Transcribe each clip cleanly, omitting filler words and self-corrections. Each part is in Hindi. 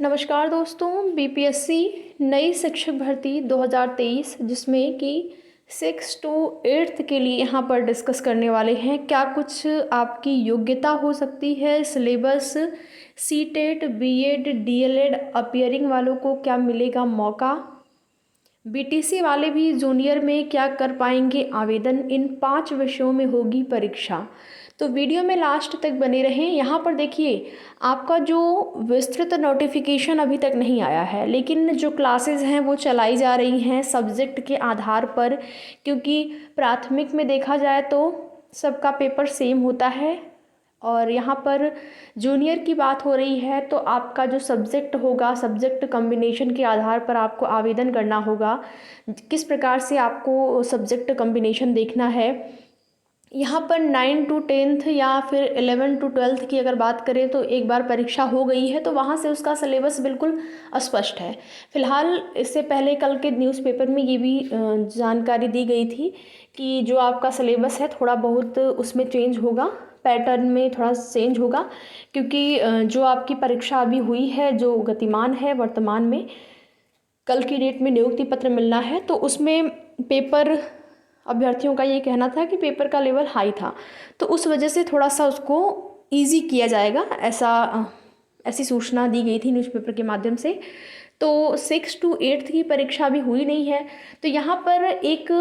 नमस्कार दोस्तों। बीपीएससी नई शिक्षक भर्ती 2023 जिसमें कि 6 to 8 के लिए यहाँ पर डिस्कस करने वाले हैं। क्या कुछ आपकी योग्यता हो सकती है, syllabus, CTET, BEd, DElEd appearing वालों को क्या मिलेगा मौका, बीटीसी वाले भी जूनियर में क्या कर पाएंगे आवेदन, इन 5 विषयों में होगी परीक्षा। तो वीडियो में लास्ट तक बने रहें। यहाँ पर देखिए आपका जो विस्तृत नोटिफिकेशन अभी तक नहीं आया है, लेकिन जो क्लासेस हैं वो चलाई जा रही हैं सब्जेक्ट के आधार पर, क्योंकि प्राथमिक में देखा जाए तो सबका पेपर सेम होता है और यहाँ पर जूनियर की बात हो रही है तो आपका जो सब्जेक्ट होगा, सब्जेक्ट कम्बिनेशन के आधार पर आपको आवेदन करना होगा। किस प्रकार से आपको सब्जेक्ट कम्बिनेशन देखना है, यहाँ पर 9 to 10 या फिर 11 to 12 की अगर बात करें तो एक बार परीक्षा हो गई है तो वहाँ से उसका सिलेबस बिल्कुल अस्पष्ट है। फिलहाल इससे पहले कल के न्यूज़पेपर में ये भी जानकारी दी गई थी कि जो आपका सिलेबस है थोड़ा बहुत उसमें चेंज होगा, पैटर्न में थोड़ा चेंज होगा, क्योंकि जो आपकी परीक्षा अभी हुई है, जो गतिमान है वर्तमान में, कल की डेट में नियुक्ति पत्र मिलना है तो उसमें पेपर अभ्यर्थियों का ये कहना था कि पेपर का लेवल हाई था, तो उस वजह से थोड़ा सा उसको इजी किया जाएगा, ऐसी सूचना दी गई थी न्यूज़पेपर के माध्यम से। तो 6 to 8 की परीक्षा अभी हुई नहीं है, तो यहाँ पर एक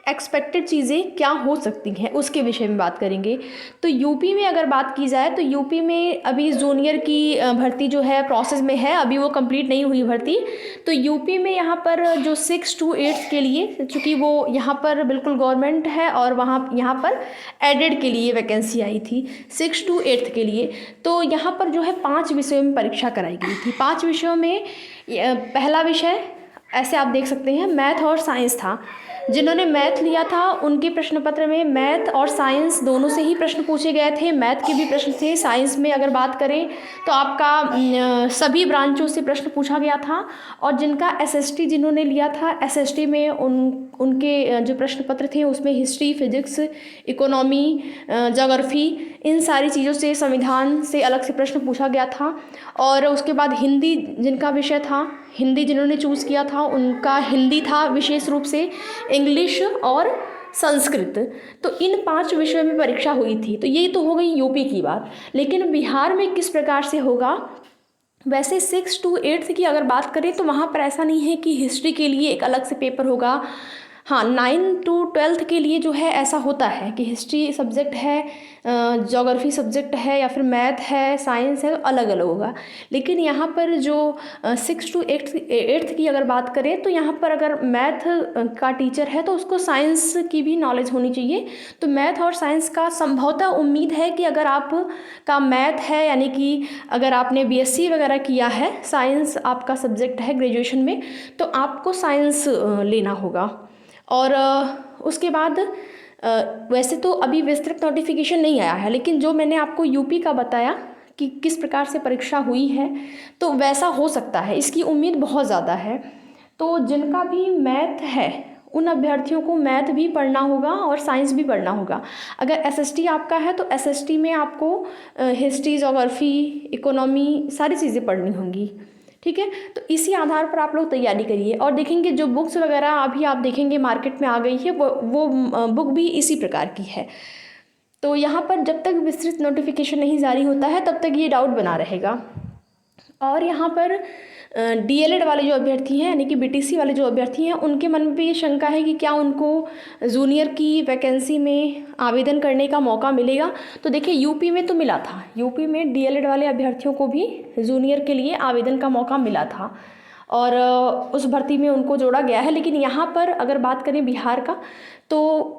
एक्सपेक्टेड चीज़ें क्या हो सकती हैं उसके विषय में बात करेंगे। तो यूपी में अगर बात की जाए तो यूपी में अभी जूनियर की भर्ती जो है प्रोसेस में है, अभी वो कंप्लीट नहीं हुई भर्ती। तो यूपी में यहाँ पर जो 6 to 8 के लिए, चूँकि वो यहाँ पर बिल्कुल गवर्नमेंट है और यहाँ पर एडेड के लिए वैकेंसी आई थी 6 to 8 के लिए, तो यहाँ पर जो है 5 विषयों में परीक्षा कराई गई थी। 5 विषयों में पहला विषय ऐसे आप देख सकते हैं मैथ और साइंस था। जिन्होंने मैथ लिया था उनके प्रश्न पत्र में मैथ और साइंस दोनों से ही प्रश्न पूछे गए थे। मैथ के भी प्रश्न थे, साइंस में अगर बात करें तो आपका सभी ब्रांचों से प्रश्न पूछा गया था। और जिनका एसएसटी जिन्होंने लिया था, एसएसटी में उनके जो प्रश्न पत्र थे उसमें हिस्ट्री, फिजिक्स, इकोनॉमी, ज्योग्राफी, इन सारी चीज़ों से, संविधान से अलग से प्रश्न पूछा गया था। और उसके बाद हिंदी जिनका विषय था, हिंदी जिन्होंने चूज़ किया था उनका हिंदी था विशेष रूप से, इंग्लिश और संस्कृत। तो इन 5 विषयों में परीक्षा हुई थी। तो ये तो हो गई यूपी की बात, लेकिन बिहार में किस प्रकार से होगा। वैसे 6 to 8 की अगर बात करें तो वहाँ पर ऐसा नहीं है कि हिस्ट्री के लिए एक अलग से पेपर होगा। हाँ, 9 to 12 के लिए जो है ऐसा होता है कि हिस्ट्री सब्जेक्ट है, ज्योग्राफी सब्जेक्ट है या फिर मैथ है, साइंस है, तो अलग अलग होगा। लेकिन यहाँ पर जो 6 to 8 की अगर बात करें तो यहाँ पर अगर मैथ का टीचर है तो उसको साइंस की भी नॉलेज होनी चाहिए। तो मैथ और साइंस का संभवतः उम्मीद है कि अगर आप का मैथ है, यानी कि अगर आपने बीएससी वगैरह किया है, साइंस आपका सब्जेक्ट है ग्रेजुएशन में, तो आपको साइंस लेना होगा। और उसके बाद वैसे तो अभी विस्तृत नोटिफिकेशन नहीं आया है, लेकिन जो मैंने आपको यूपी का बताया कि किस प्रकार से परीक्षा हुई है तो वैसा हो सकता है, इसकी उम्मीद बहुत ज़्यादा है। तो जिनका भी मैथ है उन अभ्यर्थियों को मैथ भी पढ़ना होगा और साइंस भी पढ़ना होगा। अगर एसएसटी आपका है तो एसएसटी में आपको हिस्ट्री, ज्योग्राफी, इकोनॉमी, सारी चीज़ें पढ़नी होंगी। ठीक है, तो इसी आधार पर आप लोग तैयारी करिए। और देखेंगे जो बुक्स वगैरह अभी आप देखेंगे मार्केट में आ गई है, वो बुक भी इसी प्रकार की है। तो यहाँ पर जब तक विस्तृत नोटिफिकेशन नहीं जारी होता है तब तक ये डाउट बना रहेगा। और यहाँ पर डीएलएड वाले जो अभ्यर्थी हैं, यानी कि बीटीसी वाले जो अभ्यर्थी हैं, उनके मन में भी ये शंका है कि क्या उनको जूनियर की वैकेंसी में आवेदन करने का मौका मिलेगा। तो देखिए यूपी में तो मिला था, यूपी में डीएलएड वाले अभ्यर्थियों को भी जूनियर के लिए आवेदन का मौका मिला था और उस भर्ती में उनको जोड़ा गया है। लेकिन यहाँ पर अगर बात करें बिहार का, तो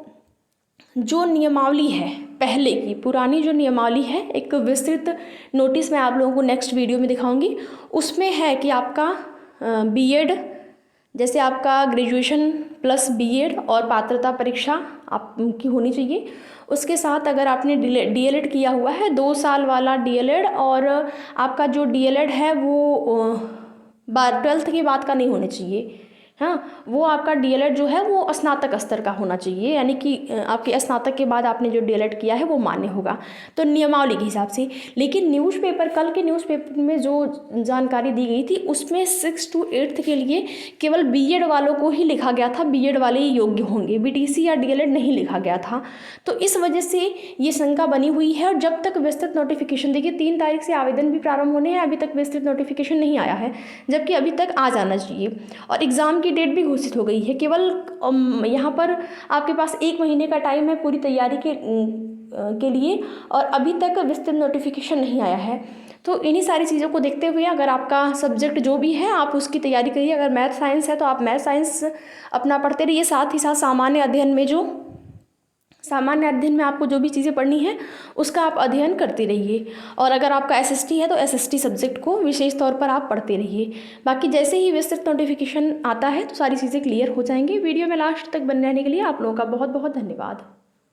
जो नियमावली है पहले की, पुरानी जो नियमावली है, एक विस्तृत नोटिस मैं आप लोगों को नेक्स्ट वीडियो में दिखाऊंगी। उसमें है कि आपका बीएड, जैसे आपका ग्रेजुएशन प्लस बीएड और पात्रता परीक्षा आपकी होनी चाहिए। उसके साथ अगर आपने डीएलएड किया हुआ है, 2 साल वाला डीएलएड, और आपका जो डीएलएड है वो 12th के बाद का नहीं होना चाहिए, हाँ, वो आपका डीएलएड जो है वो स्नातक स्तर का होना चाहिए, यानी कि आपके स्नातक के बाद आपने जो डीएलएड किया है वो मान्य होगा, तो नियमावली के हिसाब से। लेकिन न्यूज़पेपर, कल के न्यूज़पेपर में जो जानकारी दी गई थी उसमें 6 to 8 के लिए केवल बीएड वालों को ही लिखा गया था, बीएड वाले ही योग्य होंगे, बीटीसी या डीएलएड नहीं लिखा गया था। तो इस वजह से ये शंका बनी हुई है। और जब तक विस्तृत नोटिफिकेशन, देखिए 3 तारीख से आवेदन भी प्रारंभ होने हैं, अभी तक विस्तृत नोटिफिकेशन नहीं आया है, जबकि अभी तक आ जाना चाहिए। और एग्ज़ाम की डेट भी घोषित हो गई है। केवल यहाँ पर आपके पास 1 महीने का टाइम है पूरी तैयारी के लिए, और अभी तक विस्तृत नोटिफिकेशन नहीं आया है। तो इन्हीं सारी चीज़ों को देखते हुए अगर आपका सब्जेक्ट जो भी है आप उसकी तैयारी करिए। अगर मैथ साइंस है तो आप मैथ साइंस अपना पढ़ते रहिए, साथ ही साथ सामान्य अध्ययन में आपको जो भी चीज़ें पढ़नी है उसका आप अध्ययन करते रहिए। और अगर आपका एसएसटी है तो एसएसटी सब्जेक्ट को विशेष तौर पर आप पढ़ते रहिए। बाकी जैसे ही विस्तृत नोटिफिकेशन आता है तो सारी चीज़ें क्लियर हो जाएंगी। वीडियो में लास्ट तक बने रहने के लिए आप लोगों का बहुत बहुत धन्यवाद।